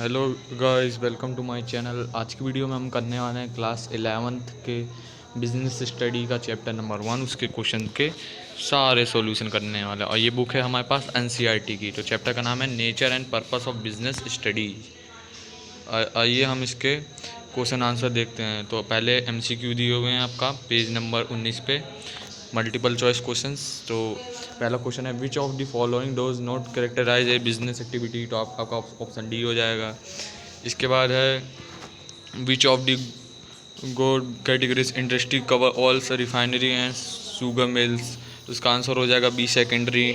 Hello guys, welcome to my channel. आज की video में हम करने वाले हैं क्लास 11th के बिजनेस स्टडी का चैप्टर नंबर 1, उसके क्वेश्चन के सारे सॉल्यूशन करने वाले हैं। और ये बुक है हमारे पास एनसीईआरटी की। तो चैप्टर का नाम है nature and purpose of business study. आइए हम इसके क्वेश्चन आंसर देखते हैं। तो पहले एमसीक्यू दिए हुए हैं आपका पेज नंबर 19 पे, मल्टीपल चॉइस क्वेश्चंस। तो पहला क्वेश्चन है which of the following does not characterise a business activity. तो आपका ऑप्शन डी हो जाएगा। इसके बाद है which of the goods categories industry cover all refinery and sugar mills. तो इसका आंसर हो जाएगा बी सेकेंडरी।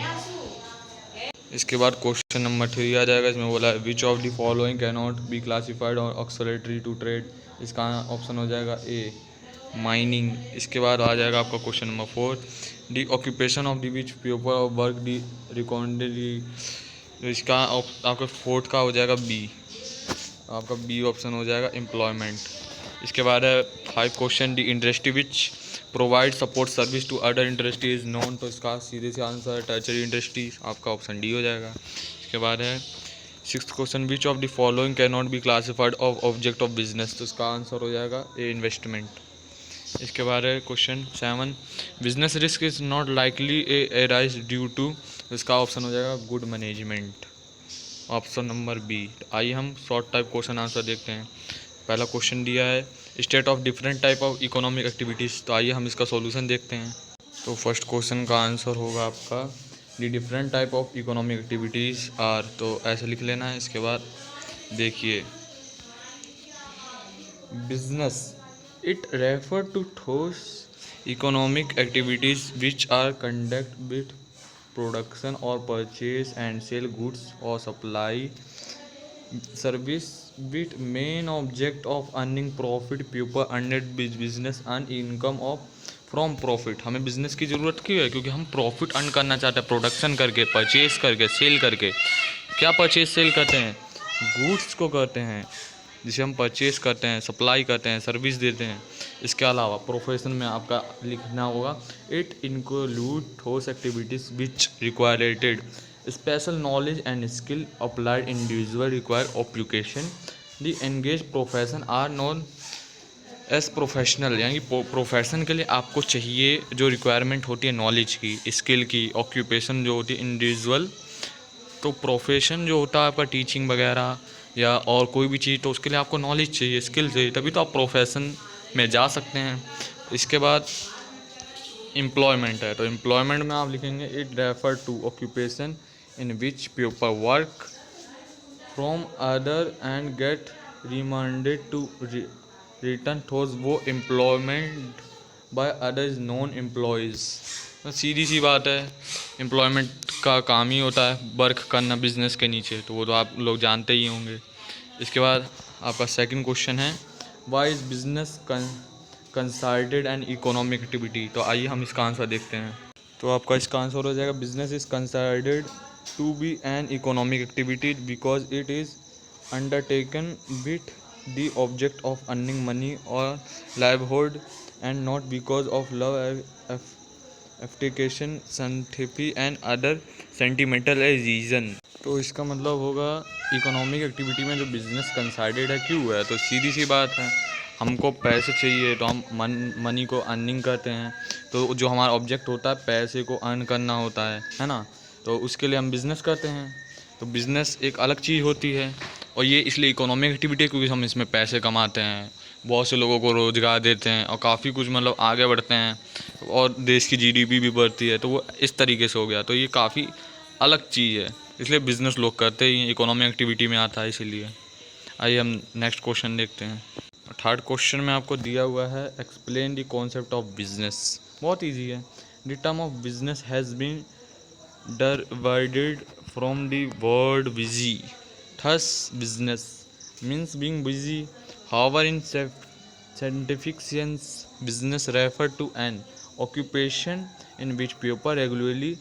इसके बाद क्वेश्चन नंबर 3 आ जाएगा। इसमें बोला है which of the following can not be classified और ऑक्सलेटरी टू ट्रेड। इसका ऑप्शन हो जाएगा ए माइनिंग। इसके बाद आ जाएगा आपका question number 4 the occupation of the which people of work the recorded. तो इसका आपका फोर्थ का हो जाएगा बी। आपका बी ऑप्शन हो जाएगा एम्प्लॉयमेंट। इसके बाद है 5 question the industry which provide support service to other industry is known. तो इसका सीधे से आंसर है टर्चरी इंडस्ट्री। आपका ऑप्शन डी हो जाएगा। इसके बाद है 6th question which of the following can not be classified of object of business. तो इसका आंसर हो जाएगा ए इन्वेस्टमेंट। इसके बाद है question 7 business risk is not likely a rise due to. इसका ऑप्शन हो जाएगा good management. Option number B. आइए हम शॉर्ट टाइप क्वेश्चन आंसर देखते हैं। पहला क्वेश्चन दिया है state of different type of economic activities. तो आइए हम इसका सॉल्यूशन देखते हैं। तो फर्स्ट क्वेश्चन का आंसर होगा आपका the different type of economic activities are. तो ऐसे लिख लेना है। इसके बाद देखिए business it refer to those economic activities which are conduct with production और परचेज एंड सेल गुड्स और supply service with main object of earning profit people under business earn income of from profit. हमें business की ज़रूरत क्यों है? क्योंकि हम profit earn करना चाहते हैं प्रोडक्शन करके, परचेज करके, सेल करके। क्या परचेज सेल करते हैं? गुड्स को करते हैं, जिसे हम परचेज करते हैं, सप्लाई करते हैं, सर्विस देते हैं। इसके अलावा प्रोफेशन में आपका लिखना होगा it include those activities which required special knowledge and skill applied individual require occupation the engage profession or non as professional. यानी प्रोफेशन के लिए आपको चाहिए जो रिक्वायरमेंट होती है नॉलेज की, स्किल की, ऑक्यूपेशन जो होती है इंडिविजुअल। तो प्रोफेशन जो होता है आपका टीचिंग वगैरह या और कोई भी चीज़, तो उसके लिए आपको नॉलेज चाहिए, स्किल चाहिए, तभी तो आप प्रोफेशन में जा सकते हैं। इसके बाद एम्प्लॉयमेंट है। तो एम्प्लॉयमेंट में आप लिखेंगे it refer to occupation in which people work from other and get remanded to return those वो employment by others non employees. सीधी सी बात है, एम्प्लॉयमेंट का काम ही होता है वर्क करना बिजनेस के नीचे। तो वो तो आप लोग जानते ही होंगे। इसके बाद आपका सेकंड क्वेश्चन है why is business consulted and economic activity. तो आइए हम इसका आंसर देखते हैं। तो आपका इसका आंसर हो जाएगा business is consulted to be an economic activity because it is undertaken with the object of earning money or livelihood and not because of love application sympathy and other sentimental reason। तो इसका मतलब होगा economic activity में जो business कंसाइडेड है क्यों है? तो सीधी सी बात है, हमको पैसे चाहिए तो हम मनी को अर्निंग करते हैं। तो जो हमारा ऑब्जेक्ट होता है पैसे को अर्न करना होता है ना। तो उसके लिए हम बिज़नेस करते हैं। तो बिज़नेस एक अलग चीज़ होती है और ये इसलिए इकोनॉमिक एक्टिविटी है क्योंकि हम इसमें पैसे कमाते हैं, बहुत से लोगों को रोज़गार देते हैं और काफ़ी कुछ मतलब आगे बढ़ते हैं और देश की जीडीपी भी बढ़ती है। तो वो इस तरीके से हो गया। तो ये काफ़ी अलग चीज़ है, इसलिए बिज़नेस लोग करते ही हैं, इकोनॉमिक एक्टिविटी में आता है इसीलिए। आइए हम नेक्स्ट क्वेश्चन देखते हैं। थर्ड क्वेश्चन में आपको दिया हुआ है explain the concept of business. बहुत ईजी है। The term of business has been derived from the word busy. Thus, business means being busy. However, in scientific sense, business refer to an occupation in which people regularly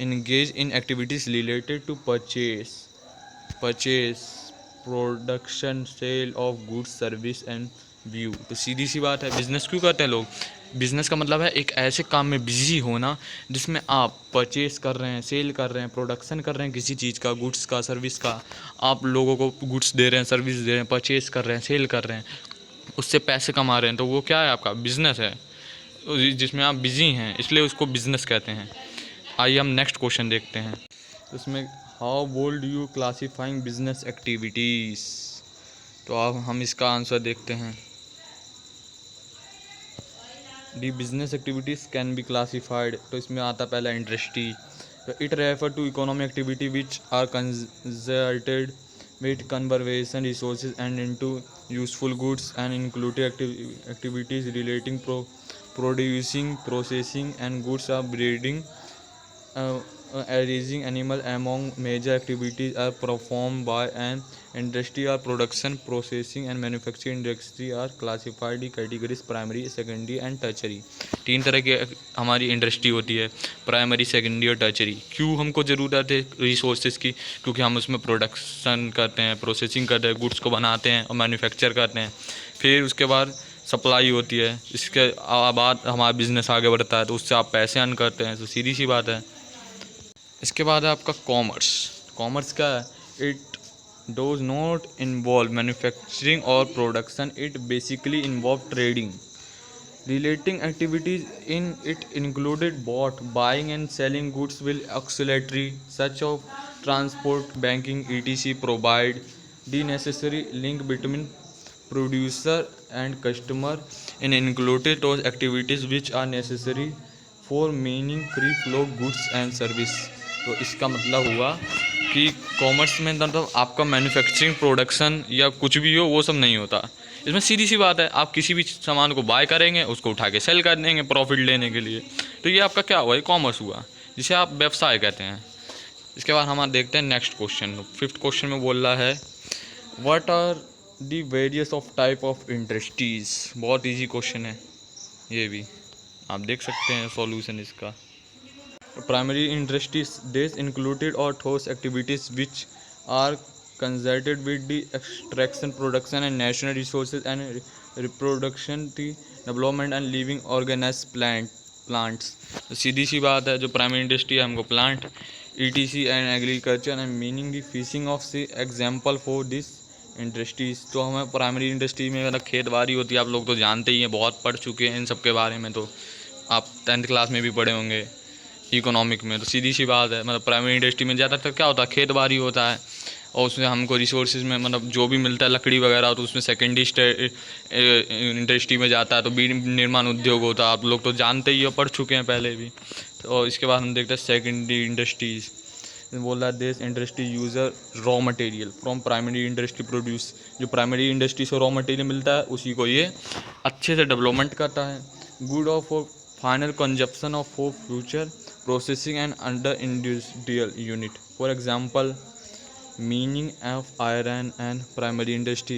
engage in activities related to purchase, production, sale of goods, service and view. तो सीधी सी बात है, business क्यों करते हैं लोग? Business का मतलब है एक ऐसे काम में बिजी होना जिसमें आप परचेस कर रहे हैं, सेल कर रहे हैं, प्रोडक्शन कर रहे हैं किसी चीज़ का, गुड्स का, सर्विस का। आप लोगों को गुड्स दे रहे हैं, सर्विस दे रहे हैं, परचेस कर रहे हैं, सेल कर रहे हैं, उससे पैसे कमा रहे हैं, तो वो क्या है? आपका बिजनेस है, जिसमें आप बिजी हैं, इसलिए उसको बिजनेस कहते हैं। आइए हम नेक्स्ट क्वेश्चन देखते हैं। तो इसमें how would you classifying business activities, तो अब हम इसका आंसर देखते हैं। The business activities can be classified, तो इसमें आता पहला इंडस्ट्री। तो it refer to economic activity which are consulted with conservation resources and into useful goods and included activities relating producing, processing and goods are breeding, raising animal. Among major activities are performed by an industry or production, processing and manufacturing industry are classified in categories primary, secondary and tertiary। तीन तरह की हमारी industry होती है, primary, secondary और tertiary. क्यों हमको ज़रूरत है रिसोर्सेज की? क्योंकि हम उसमें प्रोडक्शन करते हैं, प्रोसेसिंग करते हैं, गुड्स को बनाते हैं और मैन्युफैक्चर करते हैं। फिर उसके बाद सप्लाई होती है, इसके बाद हमारा बिज़नेस आगे बढ़ता है, तो उससे आप पैसे अर्न करते हैं, तो सीधी सी बात है। इसके बाद है आपका कॉमर्स। कॉमर्स क्या है? It does not involve manufacturing और production, it basically involve trading. Relating activities in it included bought, buying and selling goods will auxiliary such of transport, banking, etc. provide the necessary link between producer and customer and included those activities which are necessary for meaning free flow goods and service। तो इसका मतलब हुआ कि commerce में मतलब आपका manufacturing, production या कुछ भी हो वो सब नहीं होता। इसमें सीधी सी बात है, आप किसी भी सामान को बाय करेंगे, उसको उठा के सेल कर देंगे प्रॉफिट लेने के लिए, तो ये आपका क्या हुआ? ये कॉमर्स हुआ, जिसे आप व्यवसाय कहते हैं। इसके बाद हम देखते हैं नेक्स्ट क्वेश्चन। फिफ्थ क्वेश्चन में बोल रहा है what are the various of type of industries. बहुत ईजी क्वेश्चन है ये भी, आप देख सकते हैं सॉल्यूशन इसका। प्राइमरी इंडस्ट्रीज दिस इंक्लूडेड और those activities which are consulted with the extraction, production and natural resources and reproduction, the development and living organised plants। तो सीधी सी बात है, जो प्राइमरी इंडस्ट्री है हमको plant, ETC and agriculture and meaning the fishing of sea example for this industries. तो हमें primary industry में मतलब खेत बाड़ी होती है, आप लोग तो जानते ही हैं, बहुत पढ़ चुके हैं इन सब के बारे में, तो आप 10th क्लास में भी पढ़े होंगे इकोनॉमिक में। तो सीधी सी बात है, मतलब प्राइमरी इंडस्ट्री में ज़्यादातर क्या होता है? खेत बाड़ी होता है, और उसमें हमको रिसोर्सेज में मतलब जो भी मिलता है लकड़ी वगैरह, तो उसमें सेकेंडरी इंडस्ट्री में जाता है, तो बीड़ निर्माण उद्योग होता है, आप लोग तो जानते ही हो, पढ़ चुके हैं पहले भी। तो इसके बाद हम देखते हैं सेकेंडरी इंडस्ट्रीज। बोल रहा है this industry user raw material from primary industry produce. जो प्राइमरी इंडस्ट्री से रॉ मटेरियल मिलता है उसी को ये अच्छे से डेवलपमेंट करता है। Good of final consumption of for future processing and under industrial unit. For example meaning of iron and primary industry,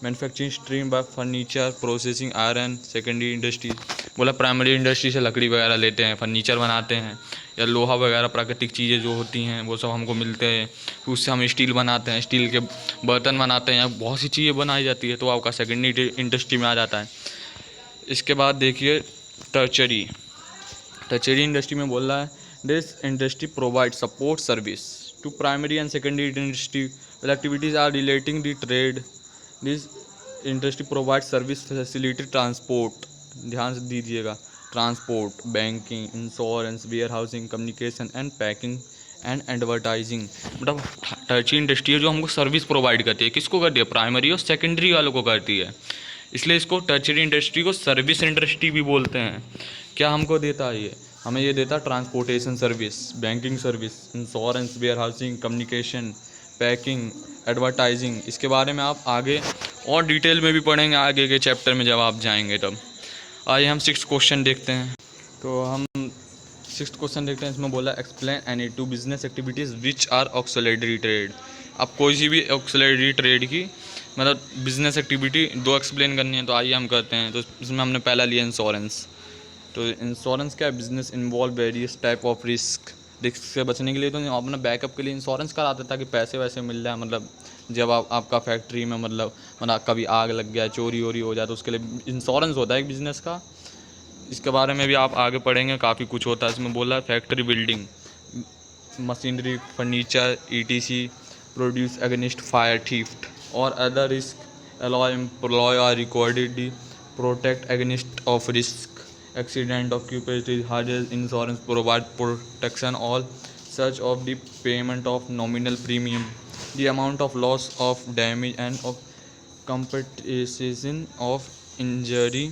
manufacturing stream by furniture, processing iron, secondary industry। बोला प्राइमरी इंडस्ट्री से लकड़ी वगैरह लेते हैं, furniture बनाते हैं, या लोहा वगैरह प्राकृतिक चीज़ें जो होती हैं वो सब हमको मिलते हैं, फिर उससे हम स्टील बनाते हैं, स्टील के बर्तन बनाते हैं, या बहुत सी चीज़ें बनाई जाती है, तो आपका सेकेंडरी इंडस्ट्री में आ जाता है। इसके बाद देखिए टर्चरी। टर्चरी इंडस्ट्री में बोल रहा है this industry provide support service to primary and secondary industry where activities are relating the trade। this industry provides service facility transport, ध्यान से दीजिएगा, transport, banking, insurance, warehousing, communication and packing and advertising. मतलब tertiary industry है जो हमको service provide करती है। किसको करती है? प्राइमरी और सेकेंडरी वालों को करती है, इसलिए इसको टर्चरी इंडस्ट्री को सर्विस इंडस्ट्री भी बोलते हैं। क्या हमको देता है ये? हमें ये देता transportation service, banking service, insurance, warehousing, communication, packing, advertising. इसके बारे में आप आगे और डिटेल में भी पढ़ेंगे आगे के चैप्टर में जब आप जाएंगे तब। आइए हम 6th क्वेश्चन देखते हैं। तो हम 6th क्वेश्चन देखते हैं। इसमें बोला explain any two business activities which are auxiliary trade. अब कोई सी भी ऑक्सिलरी ट्रेड की मतलब बिजनेस एक्टिविटी दो एक्सप्लेन करनी है, तो आइए हम करते हैं। तो इसमें हमने पहला लिया इंश्योरेंस। तो इंश्योरेंस क्या है? Business involve various type of risk से बचने के लिए तो अपना बैकअप के लिए इंश्योरेंस कराते ताकि पैसे वैसे मिल जाए। मतलब जब आपका फैक्ट्री में मतलब कभी आग लग गया, चोरी वोरी हो जाए, तो उसके लिए इंश्योरेंस होता है एक बिज़नेस का। इसके बारे में भी आप आगे पढ़ेंगे, काफ़ी कुछ होता है इसमें। बोला factory building, machinery, furniture, ETC produce against fire, theft और other risk, allow employee are recorded, protect against of risk, accident, occupational hazard, insurance provide protection all such of the payment of nominal premium, the amount of loss of damage and of compensation of injury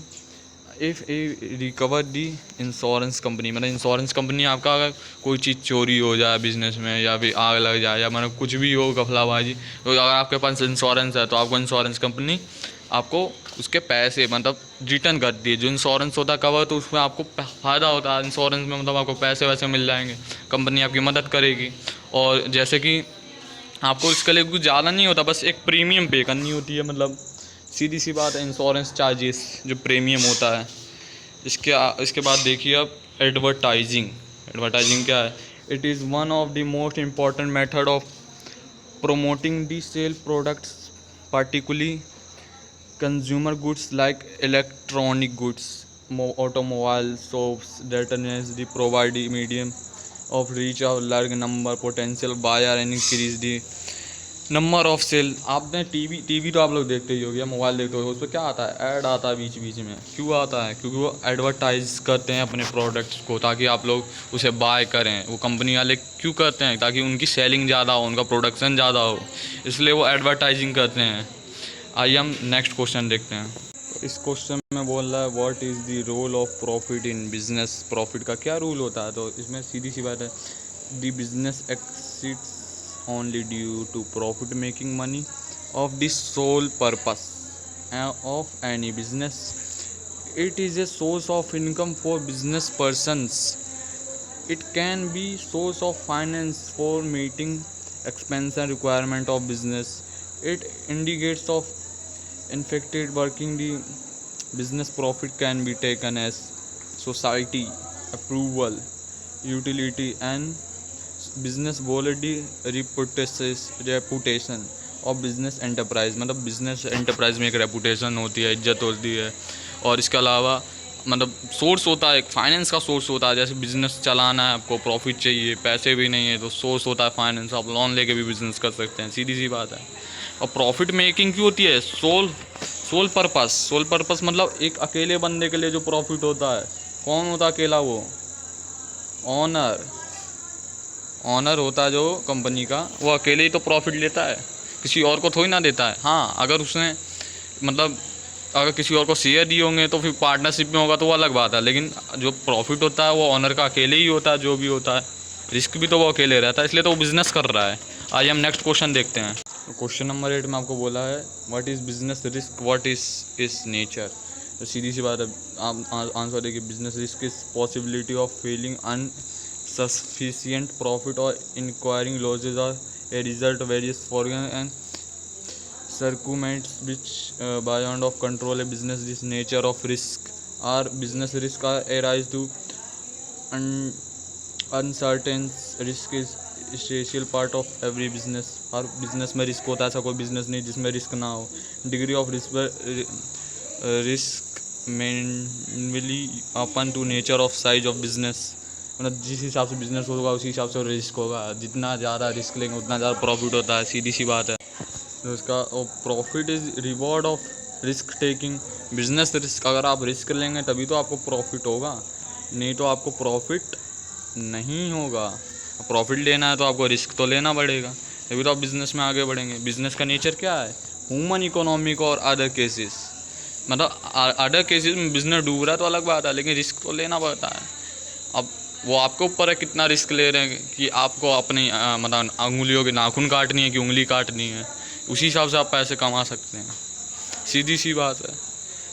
if A recover the insurance company. मतलब insurance company आपका अगर कोई चीज़ चोरी हो जाए business में, या फिर आग लग जाए, या मतलब कुछ भी हो गफलाबाजी, तो अगर आपके पास इंश्योरेंस है तो आपको इंश्योरेंस कंपनी आपको उसके पैसे मतलब रिटर्न करती है। जो इंश्योरेंस होता है कवर, तो उसमें आपको फ़ायदा होता है इंश्योरेंस में, मतलब आपको पैसे वैसे मिल जाएंगे, कंपनी आपकी मदद करेगी। और जैसे कि आपको इसके लिए कुछ ज़्यादा नहीं होता, बस एक प्रीमियम पे करनी होती है। मतलब सीधी सी बात है, इंश्योरेंस चार्जेस जो प्रीमियम होता है। इसके बाद देखिए अब एडवर्टाइजिंग। एडवर्टाइजिंग क्या है? It is one of the most important method of promoting the sale products, particularly consumer goods like electronic goods, automobile, soaps, detergents. They provide the medium of reach of large number potential buyer and increase the number of sale. आपने TV तो आप लोग देखते ही हो गया, mobile देखते हो, उस पर क्या आता है? ऐड आता है बीच बीच में। क्यों आता है? क्योंकि वो एडवर्टाइज करते हैं अपने प्रोडक्ट्स को, ताकि आप लोग उसे बाय करें। वो कंपनी वाले क्यों करते हैं? ताकि उनकी सेलिंग ज़्यादा हो, उनका प्रोडक्शन ज़्यादा हो, इसलिए वो एडवर्टाइजिंग करते हैं। आइए हम नेक्स्ट क्वेश्चन देखते हैं। इस क्वेश्चन में बोल रहा है what is the role of profit in business. Profit का क्या रूल होता है? तो इसमें सीधी सी बात है, the business exits only due to profit making money of the sole purpose of any business. It is a source of income for business persons. It can be source of finance for meeting expense and requirement of business. It indicates of infected working the business. Profit can be taken as society approval, utility and business validity reputation और business enterprise. मतलब business enterprise में एक reputation होती है, इज्जत होती है। और इसके अलावा मतलब सोर्स होता है, एक फाइनेंस का सोर्स होता है। जैसे बिजनेस चलाना है, आपको प्रॉफिट चाहिए, पैसे भी नहीं है, तो सोर्स होता है फाइनेंस। आप लोन लेके भी बिजनेस कर सकते हैं, सीधी सी बात है। और प्रॉफिट मेकिंग क्यों होती है? सोल पर्पस मतलब एक अकेले बंदे के लिए जो प्रॉफिट होता है, कौन होता है अकेला? वो ऑनर होता है जो कंपनी का, वो अकेले ही तो प्रॉफिट लेता है, किसी और को थोड़ी ना देता है। हाँ, अगर उसने मतलब अगर किसी और को शेयर दिए होंगे तो फिर पार्टनरशिप में होगा तो वो अलग बात है, लेकिन जो प्रॉफिट होता है वो ऑनर का अकेले ही होता है। जो भी होता है, रिस्क भी तो वो अकेले रहता है, इसलिए तो वो बिज़नेस कर रहा है। आइए हम नेक्स्ट क्वेश्चन देखते हैं। क्वेश्चन नंबर 8 में आपको बोला है what is business risk, what is इस नेचर। तो सीधी सी बात है, आप आंसर देखिए। Business risk is possibility of Fehling sufficient profit or incurring losses are a result of various foreign and circumstances which beyond of control a business. This nature of risk or business risk are arise to uncertain risk is essential part of every business। और business में risk होता है, ऐसा कोई business नहीं जिसमें risk ना हो। Degree of risk mainly upon to nature of size of business. मतलब जिस हिसाब से बिजनेस होगा उसी हिसाब से रिस्क होगा। जितना ज़्यादा रिस्क लेंगे उतना ज़्यादा प्रॉफिट होता है, सीधी सी बात है। तो इसका profit is reward of risk taking. Business risk, अगर आप रिस्क लेंगे तभी तो आपको प्रॉफिट होगा, नहीं तो आपको प्रॉफिट नहीं होगा। प्रॉफिट लेना है तो आपको रिस्क तो लेना पड़ेगा, तभी तो आप बिज़नेस में आगे बढ़ेंगे। बिज़नेस का नेचर क्या है? ह्यूमन इकोनॉमिक और अदर केसेस। मतलब अदर केसेस में बिजनेस डूब रहा है तो अलग बात है, लेकिन रिस्क तो लेना पड़ता है। अब वो आपके ऊपर है कितना रिस्क ले रहे हैं, कि आपको अपनी मतलब अंगुलियों के नाखून काटनी है कि उंगली काटनी है, उसी हिसाब से आप पैसे कमा सकते हैं, सीधी सी बात है।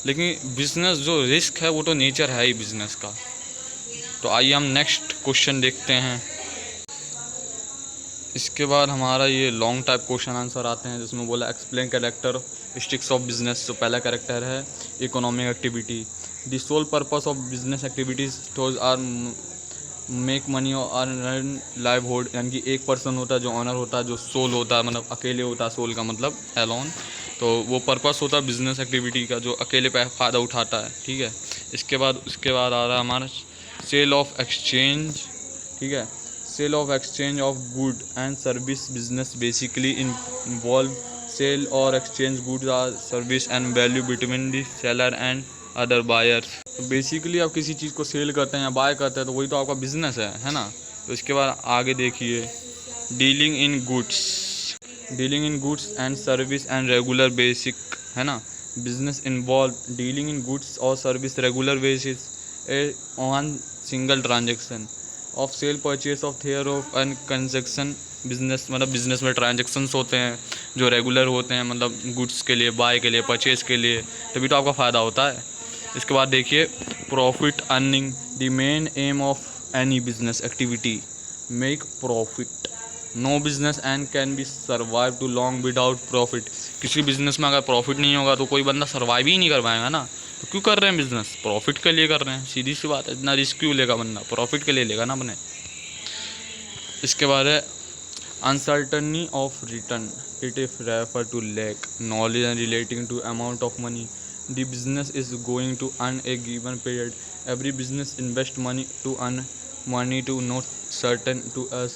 लेकिन बिज़नेस जो रिस्क है वो तो नेचर है ही बिज़नेस का। तो आइए हम नेक्स्ट क्वेश्चन देखते हैं। इसके बाद हमारा ये लॉन्ग टाइप क्वेश्चन आंसर आते हैं, जिसमें बोला एक्सप्लेन कैरेक्टरिस्टिक्स ऑफ बिजनेस। तो पहला कैरेक्टर है economic activity. The sole purpose of business activities those are make money और अर्न लाइवहुड। यानी कि एक पर्सन होता है जो ऑनर होता है, जो सोल होता है, मतलब अकेले होता है, सोल का मतलब एलोन। तो वो पर्पस होता है बिजनेस एक्टिविटी का, जो अकेले फ़ायदा उठाता है, ठीक है। उसके बाद आ रहा है हमारा सेल ऑफ एक्सचेंज, ठीक है। Sale of exchange of good and service business basically involve sale और exchange goods or service and value between the seller and other buyer. तो बेसिकली आप किसी चीज़ को सेल करते हैं या बाय करते हैं तो वही तो आपका बिजनेस है ना। तो इसके बाद आगे देखिए, dealing in goods and service and regular basic, है ना। Business involve dealing in goods और service regular basis on single transaction of sale purchase of their of and conjunction. Business मतलब बिजनेस में ट्रांजेक्शन्स होते हैं जो रेगुलर होते हैं, मतलब गुड्स के लिए, बाय के लिए, परचेज के लिए, तभी तो आपका फ़ायदा होता है। इसके बाद देखिए, profit earning the main aim of any business activity, make profit. No business and can be survive too long without profit. किसी बिजनेस में अगर प्रॉफिट नहीं होगा तो कोई बंदा सर्वाइव ही नहीं कर पाएगा ना। तो क्यों कर रहे हैं बिजनेस? प्रॉफिट के लिए कर रहे हैं, सीधी सी बात है। इतना रिस्क क्यों लेगा बंदा? प्रॉफिट के लिए लेगा ना अपने। इसके बाद है uncertainty of return, it if refer to lack knowledge and relating to amount of money the business is going to earn a given period. Every business invest money to earn money to not certain to us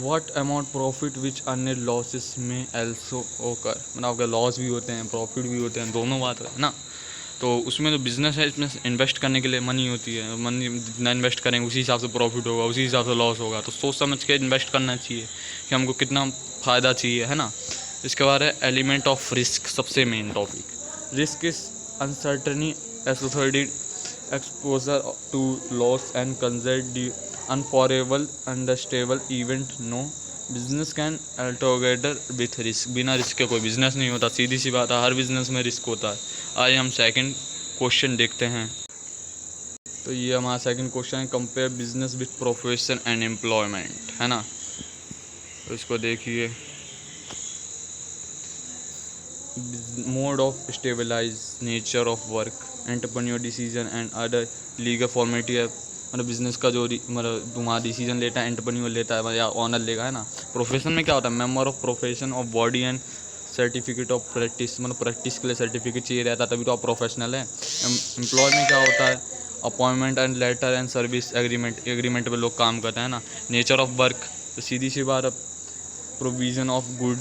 what amount profit which earn losses may also occur। मतलब आपके loss भी होते हैं, profit भी होते हैं, दोनों बात है ना। तो उसमें जो बिज़नेस है इसमें इन्वेस्ट करने के लिए मनी होती है। मनी जितना इन्वेस्ट करेंगे उसी हिसाब से प्रॉफिट होगा, उसी हिसाब से लॉस होगा। तो सोच समझ के इन्वेस्ट करना चाहिए कि हमको कितना फ़ायदा चाहिए, है ना। इसके बाद है एलिमेंट ऑफ रिस्क, सबसे main topic. Risk is uncertainty associated exposure to loss and concern the unforeseeable unstable event. No business can altogether with risk। बिना रिस्क के कोई बिजनेस नहीं होता, सीधी सी बात है। हर बिजनेस में रिस्क होता है। आइए हम सेकंड क्वेश्चन देखते हैं। तो ये हमारा सेकंड क्वेश्चन है, compare business with profession and employment, है ना। तो इसको देखिए, mode of stabilize nature of work entrepreneur decision and other legal formality है। मतलब बिजनेस का जो मतलब तुम्हारा डिसीजन लेता है एंटरप्रेन्योर लेता है या ऑनर लेगा, है ना। प्रोफेशन में क्या होता है, member of profession of body and certificate of practice, मतलब प्रैक्टिस के लिए सर्टिफिकेट चाहिए रहता है, तभी तो आप प्रोफेशनल है। एम्प्लॉय में क्या होता है, appointment and later and service agreement पे लोग काम करते हैं ना। नेचर ऑफ वर्क, तो सीधी सी बात, प्रोविज़न ऑफ गुड,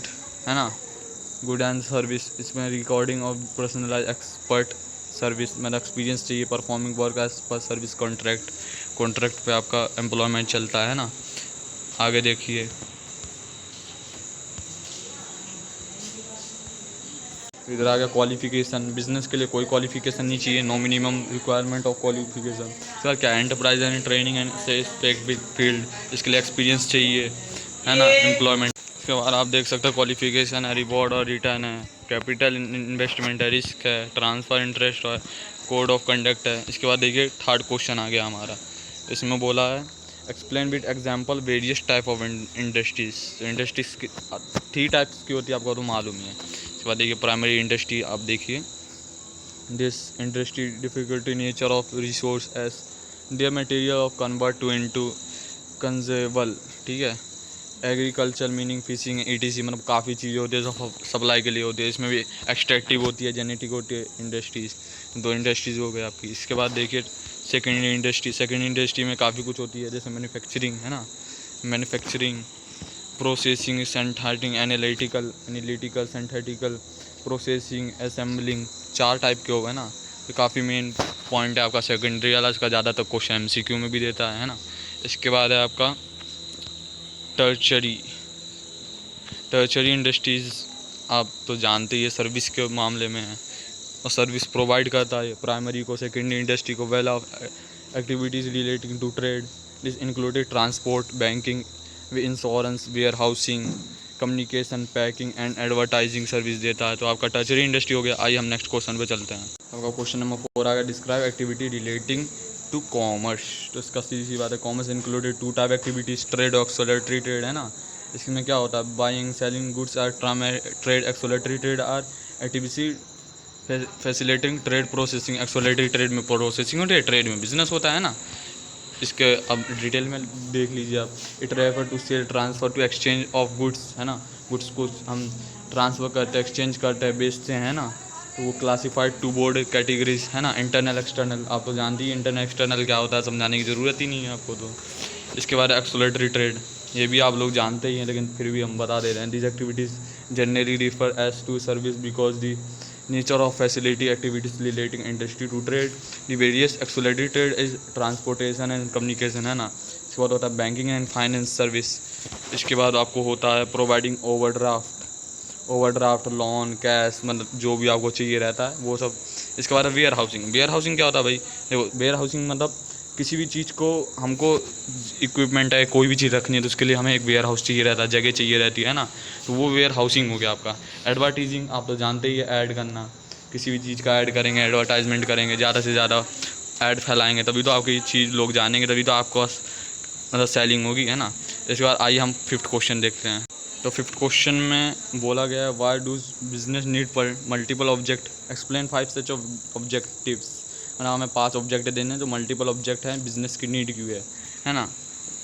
है ना, गुड एंड सर्विस। इसमें recording of personalise expert service, मतलब एक्सपीरियंस चाहिए। Performing work as per service contract पे आपका एम्प्लॉयमेंट चलता है ना। आगे देखिए, इधर आ गया क्वालिफिकेशन। बिजनेस के लिए कोई क्वालिफिकेशन नहीं चाहिए, no minimum requirement of qualification. Sir क्या, enterprise and training and specific field, इसके लिए एक्सपीरियंस चाहिए, है ना, एम्प्लॉयमेंट। इसके बाद आप देख सकते हो क्वालिफिकेशन है, रिवॉर्ड और रिटर्न है, कैपिटल इन्वेस्टमेंट है, रिस्क है, ट्रांसफ़र इंटरेस्ट है, कोड ऑफ कंडक्ट है। इसके बाद देखिए थर्ड क्वेश्चन आ गया हमारा। इसमें बोला है explain with example various type of industries. Industries की 3 टाइप्स की होती है, आपको तो मालूम ही है। इसके बाद देखिए प्राइमरी इंडस्ट्री, आप देखिए this industry difficulty nature of resource as their material of convert to into consumable, ठीक है। एग्रीकल्चर मीनिंग फिशिंग ETC, मतलब काफ़ी चीज़ें होती है जो सप्लाई के लिए होती है। इसमें भी एक्सट्रैक्टिव होती है, जेनेटिक होती है इंडस्ट्रीज़। 2 इंडस्ट्रीज़ हो गई आपकी। इसके बाद देखिए सेकेंड इंडस्ट्री में काफ़ी कुछ होती है, जैसे मैन्युफैक्चरिंग, है ना। Manufacturing, processing, synthetic, analytical synthetical, processing, assembling, 4 type के हो गए ना। तो काफ़ी मेन पॉइंट है आपका सेकेंडरी वाला। इसका ज़्यादातर क्वेश्चन MCQ में भी देता है ना। इसके बाद है आपका टर्चरी इंडस्ट्रीज़, आप तो जानते ही है, सर्विस के मामले में है और सर्विस प्रोवाइड करता है प्राइमरी को, सेकेंडरी इंडस्ट्री को। Well of activities relating to trade, this included transport, banking, insurance, warehousing, communication, packing and advertising service देता है। तो आपका टर्चरी इंडस्ट्री हो गया। आइए हम नेक्स्ट क्वेश्चन पे चलते हैं। आपका क्वेश्चन नंबर 4 आ गया, describe activity relating to commerce. तो इसका सीधी सी बात है, commerce included 2 type activities, trade और एक्सोलेटरी ट्रेड, है ना। इसमें क्या होता है, buying selling goods or trade, auxiliary trade or activity facilitating trade processing. Auxiliary trade में प्रोसेसिंग होती है, ट्रेड में बिजनेस होता है ना। इसके अब डिटेल में देख लीजिए आप। It refer to sale, transfer to exchange of goods, है ना। गुड्स को हम ट्रांसफ़र करते हैं, एक्सचेंज करते हैं, बेचते हैं ना। तो वो क्लासिफाइड टू बोर्ड कैटेगरीज है ना, इंटरनल एक्सटर्नल, आप तो जानती ही इंटरनल एक्सटर्नल क्या होता है, समझाने की ज़रूरत ही नहीं है आपको। तो इसके बाद एक्सोलेटरी ट्रेड, ये भी आप लोग जानते ही हैं लेकिन फिर भी हम बता दे रहे हैं। These activities generally refer as to service because the nature of facility activities relating industry to trade. The various auxiliary trade is transportation and communication, है ना। इसके बाद होता है बैंकिंग एंड फाइनेंस सर्विस। इसके बाद आपको होता है प्रोवाइडिंग ओवरड्राफ्ट लोन कैश, मतलब जो भी आपको चाहिए रहता है वो सब। इसके बाद वेयर हाउसिंग। वेयर हाउसिंग क्या होता है भाई, देखो वेयर हाउसिंग मतलब किसी भी चीज़ को हमको इक्विपमेंट है, कोई भी चीज़ रखनी है तो उसके लिए हमें एक वेयर हाउस चाहिए रहता है, जगह चाहिए रहती है ना, तो वो वेयर हाउसिंग हो गया आपका। एडवर्टाइजिंग, आप तो जानते ही है, ऐड करना, किसी भी चीज़ का ऐड करेंगे, एडवर्टाइजमेंट करेंगे, ज़्यादा से ज़्यादा ऐड फैलाएंगे तभी तो आपकी चीज़ लोग जानेंगे, तभी तो आपको मतलब सेलिंग होगी, है ना। इसके बाद आइए हम 5th क्वेश्चन देखते हैं। तो 5th क्वेश्चन में बोला गया है व्हाई डू बिजनेस नीड पर मल्टीपल ऑब्जेक्ट, एक्सप्लेन 5 सच ऑब्जेक्टिव्स। मतलब हमें 5 ऑब्जेक्ट देने हैं जो मल्टीपल ऑब्जेक्ट हैं, बिजनेस की नीड क्यों है ना।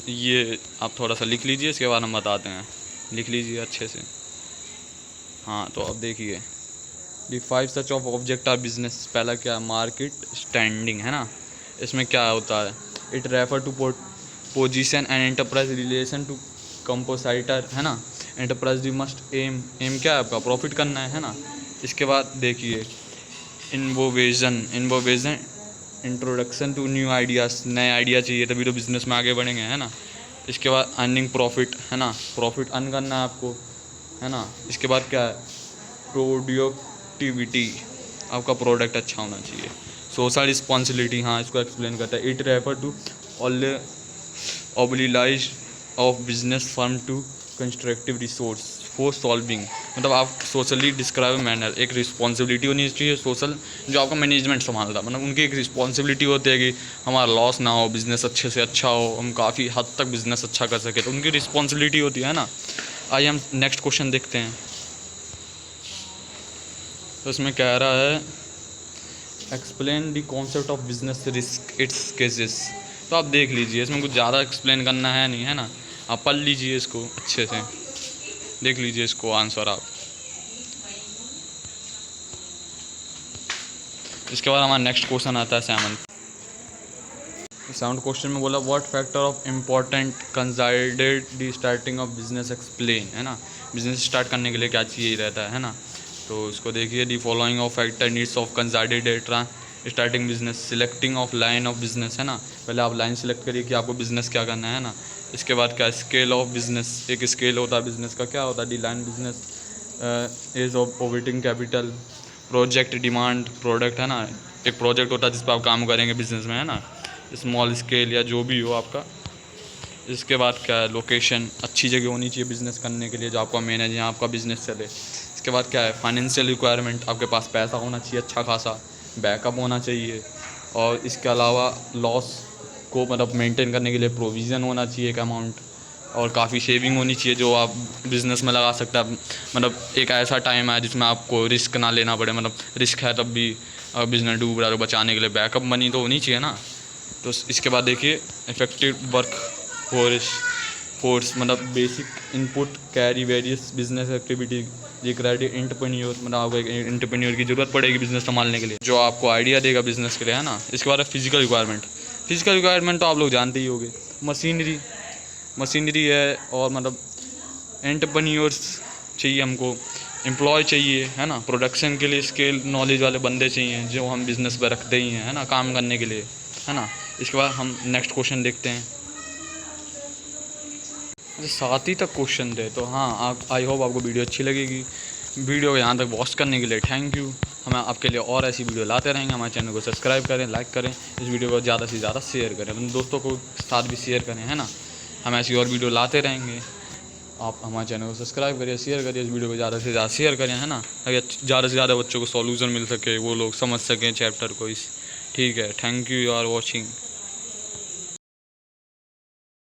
ये आप थोड़ा सा लिख लीजिए, इसके बाद हम बताते हैं, लिख लीजिए अच्छे से। हाँ तो अब देखिए, दी 5 such of object are business. पहला क्या है, मार्केट स्टैंडिंग, है ना। इसमें क्या होता है, it refer to position and enterprise relation to compositor, है ना। एंटरप्राइज दी मस्ट एम क्या है आपका, प्रॉफिट करना है ना। इसके बाद देखिए innovation introduction to new ideas, नए आइडिया चाहिए तभी तो बिज़नेस में आगे बढ़ेंगे, है ना। इसके बाद अर्निंग प्रॉफिट, है ना, प्रॉफिट अर्न करना है आपको, है ना। इसके बाद क्या है, प्रोडक्टिविटी, आपका प्रोडक्ट अच्छा होना चाहिए। सोशल रिस्पॉन्सिबिलिटी, हाँ इसको एक्सप्लेन करता है, it refer to obliges of business firm to constructive resource for solving, मतलब आप सोशली डिस्क्राइब मैनर, एक रिस्पॉन्सिबिलिटी होनी चाहिए सोशल, जो आपका मैनेजमेंट संभालता है, मतलब उनकी एक रिस्पॉन्सिबिलिटी होती है कि हमारा लॉस ना हो, बिज़नेस अच्छे से अच्छा हो, हम काफ़ी हद तक बिज़नेस अच्छा कर सके, तो उनकी रिस्पॉन्सिबिलिटी होती है ना। आइए हम नेक्स्ट क्वेश्चन देखते हैं। तो इसमें कह रहा है explain the concept of business risk it's cases. तो आप देख लीजिए, इसमें कुछ ज़्यादा एक्सप्लेन करना है नहीं, है ना, आप पढ़ लीजिए इसको अच्छे से, देख लीजिए इसको आंसर आप। इसके बाद हमारा नेक्स्ट क्वेश्चन आता है 7th क्वेश्चन में बोला what factor of important considered the starting of business explain, है ना। बिजनेस स्टार्ट करने के लिए क्या चाहिए रहता है ना। तो इसको देखिए, the following of factor needs of considered starting business, selecting of line of business, है ना। पहले आप लाइन सेलेक्ट करिए कि आपको बिजनेस क्या करना है ना। इसके बाद क्या, स्केल ऑफ बिजनेस, एक स्केल होता है बिजनेस का, क्या होता है, D line business as of operating capital, project demand, product, है ना, एक प्रोजेक्ट होता है जिस पर आप काम करेंगे बिजनेस में, है ना, स्मॉल स्केल या जो भी हो आपका। इसके बाद क्या है, लोकेशन, अच्छी जगह होनी चाहिए बिज़नेस करने के लिए, जो आपका मेन है, जहाँ आपका बिज़नेस चले। इसके बाद क्या है, फाइनेंशियल रिक्वायरमेंट, आपके पास पैसा होना चाहिए अच्छा खासा, बैकअप होना चाहिए, और इसके अलावा लॉस को मतलब मेंटेन करने के लिए प्रोविज़न होना चाहिए एक अमाउंट, और काफ़ी सेविंग होनी चाहिए जो आप बिज़नेस में लगा सकते हैं। मतलब एक ऐसा टाइम है जिसमें आपको रिस्क ना लेना पड़े, मतलब रिस्क है तब भी बिज़नेस डूब रहा है तो बचाने के लिए बैकअप मनी तो होनी चाहिए ना। तो इसके बाद देखिए इफेक्टिव वर्क फोर्स, मतलब basic input carry various business activity required entrepreneur, मतलब आपको एक एंटरप्रेन्योर की ज़रूरत पड़ेगी बिज़नेस संभालने के लिए, जो आपको आइडिया देगा बिज़नेस के लिए, है ना। इसके बाद फिजिकल रिक्वायरमेंट तो आप लोग जानते ही होंगे, मशीनरी है, और मतलब एंटरप्रेन्योर्स चाहिए हमको, एम्प्लॉय चाहिए, है ना, प्रोडक्शन के लिए स्किल नॉलेज वाले बंदे चाहिए जो हम बिज़नेस पर रखते ही हैं, है ना, काम करने के लिए, है ना। इसके बाद हम नेक्स्ट क्वेश्चन देखते हैं। 7 ही तक क्वेश्चन थे, तो हाँ आप, आई होप आपको वीडियो अच्छी लगेगी। वीडियो को यहाँ तक वॉच करने के लिए थैंक यू। हम आपके लिए और ऐसी वीडियो लाते रहेंगे। हमारे चैनल को सब्सक्राइब करें, लाइक करें, इस वीडियो को ज़्यादा से ज़्यादा शेयर करें, अपने दोस्तों को साथ भी शेयर करें, है ना। हम ऐसी और वीडियो लाते रहेंगे। आप हमारे चैनल को सब्सक्राइब करिए, शेयर करिए, इस वीडियो को ज़्यादा से ज़्यादा शेयर करें, है ना, ताकि ज़्यादा से ज़्यादा बच्चों को सॉल्यूशन मिल सके, वो लोग समझ सकें चैप्टर को इस। ठीक है, thank you, you are watching.